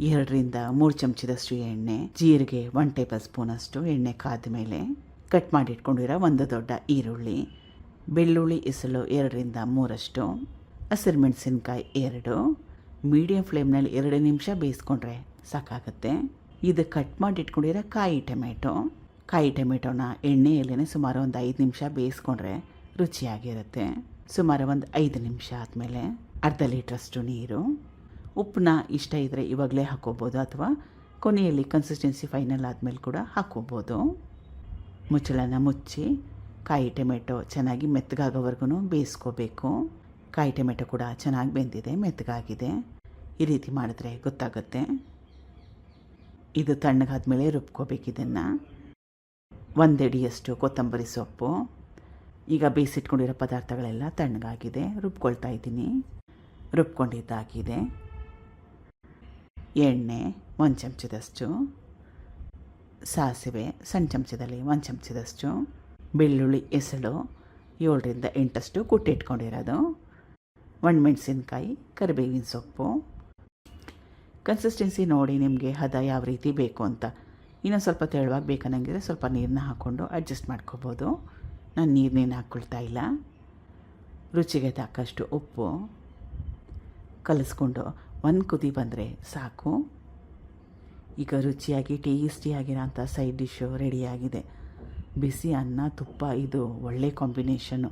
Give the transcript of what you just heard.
2-3 ಚಮಚದಷ್ಟು ಎಣ್ಣೆ, ಜೀರಿಗೆ 1 ಟೇಬಲ್ ಸ್ಪೂನಷ್ಟು ಎಣ್ಣೆ ಕಾದ ಮೇಲೆ ಕಟ್ ಮಾಡಿ ಇಟ್ಕೊಂಡಿರೋ 1 ದೊಡ್ಡ ಈರುಳ್ಳಿ, ಬೆಳ್ಳುಳ್ಳಿ ಎಸಳು 2-3 ಹಸಿರು ಮೆಣಸಿನ್ಕಾಯಿ 2, ಮೀಡಿಯಂ ಫ್ಲೇಮ್ನಲ್ಲಿ 2 ನಿಮಿಷ ಬೇಯಿಸ್ಕೊಂಡ್ರೆ ಸಾಕಾಗುತ್ತೆ. ಇದು ಕಟ್ ಮಾಡಿ ಇಟ್ಕೊಂಡಿರೋ ಕಾಯಿ ಟೊಮೆಟೊನ ಎಣ್ಣೆಯಲ್ಲೇ ಸುಮಾರು ಒಂದು 5 ನಿಮಿಷ ಬೇಯಿಸ್ಕೊಂಡ್ರೆ ರುಚಿಯಾಗಿರುತ್ತೆ. ಸುಮಾರು ಒಂದು 5 ನಿಮಿಷ ಆದಮೇಲೆ ಅರ್ಧ ಲೀಟ್ರಷ್ಟು ನೀರು, ಉಪ್ಪನ್ನ ಇಷ್ಟ ಇದ್ದರೆ ಇವಾಗಲೇ ಹಾಕ್ಕೋಬೋದು ಅಥವಾ ಕೊನೆಯಲ್ಲಿ ಕನ್ಸಿಸ್ಟೆನ್ಸಿ ಫೈನಲ್ ಆದಮೇಲೆ ಕೂಡ ಹಾಕ್ಕೋಬೋದು. ಮುಚ್ಚಳನ ಮುಚ್ಚಿ ಕಾಯಿ ಟೊಮೆಟೊ ಚೆನ್ನಾಗಿ ಮೆತ್ತಗಾಗೋವರೆಗೂ ಬೇಯಿಸ್ಕೋಬೇಕು. ಕಾಯಿ ಟೊಮೆಟೊ ಕೂಡ ಚೆನ್ನಾಗಿ ಬೆಂದಿದೆ, ಮೆತ್ತಗಾಗಿದೆ. ಈ ರೀತಿ ಮಾಡಿದ್ರೆ ಗೊತ್ತಾಗುತ್ತೆ. ಇದು ತಣ್ಣಗಾದ್ಮೇಲೆ ರುಬ್ಕೋಬೇಕು. ಇದನ್ನು 1 ಅಡಿಯಷ್ಟು ಕೊತ್ತಂಬರಿ ಸೊಪ್ಪು, ಈಗ ಬೇಯಿಸಿಟ್ಕೊಂಡಿರೋ ಪದಾರ್ಥಗಳೆಲ್ಲ ತಣ್ಣಗಾಗಿದೆ, ರುಬ್ಕೊಳ್ತಾ ಇದ್ದೀನಿ. ರುಬ್ಕೊಂಡಿದ್ದಾಗಿದೆ. ಎಣ್ಣೆ 1 ಚಮಚದಷ್ಟು, ಸಾಸಿವೆ ಸಣ್ಣ ಚಮಚದಲ್ಲಿ 1 ಚಮಚದಷ್ಟು, ಬೆಳ್ಳುಳ್ಳಿ ಎಸಳು 7-8 ಕುಟ್ಟಿಟ್ಕೊಂಡಿರೋದು, ಒಣಮೆಣಸಿನ್ಕಾಯಿ, ಕರಿಬೇವಿನ ಸೊಪ್ಪು. ಕನ್ಸಿಸ್ಟೆನ್ಸಿ ನೋಡಿ ನಿಮಗೆ ಹದ ಯಾವ ರೀತಿ ಬೇಕು ಅಂತ. ಇನ್ನೊಂದು ಸ್ವಲ್ಪ ತೆಳುವಾಗಿ ಬೇಕನ್ನಂಗಿದ್ರೆ ಸ್ವಲ್ಪ ನೀರನ್ನ ಹಾಕ್ಕೊಂಡು ಅಡ್ಜಸ್ಟ್ ಮಾಡ್ಕೋಬೋದು. ನಾನು ನೀರನ್ನೇನು ಹಾಕ್ಕೊಳ್ತಾ ಇಲ್ಲ. ರುಚಿಗೆ ತಕ್ಕಷ್ಟು ಉಪ್ಪು ಕಲಿಸ್ಕೊಂಡು 1 ಕುದಿ ಬಂದರೆ ಸಾಕು. ಈಗ ರುಚಿಯಾಗಿ ಟೇಸ್ಟಿಯಾಗಿರೋಂಥ ಸೈಡ್ ಡಿಶ್ಶು ರೆಡಿಯಾಗಿದೆ. ಬಿಸಿ ಅನ್ನ ತುಪ್ಪ ಇದು ಒಳ್ಳೆ ಕಾಂಬಿನೇಷನ್ನು.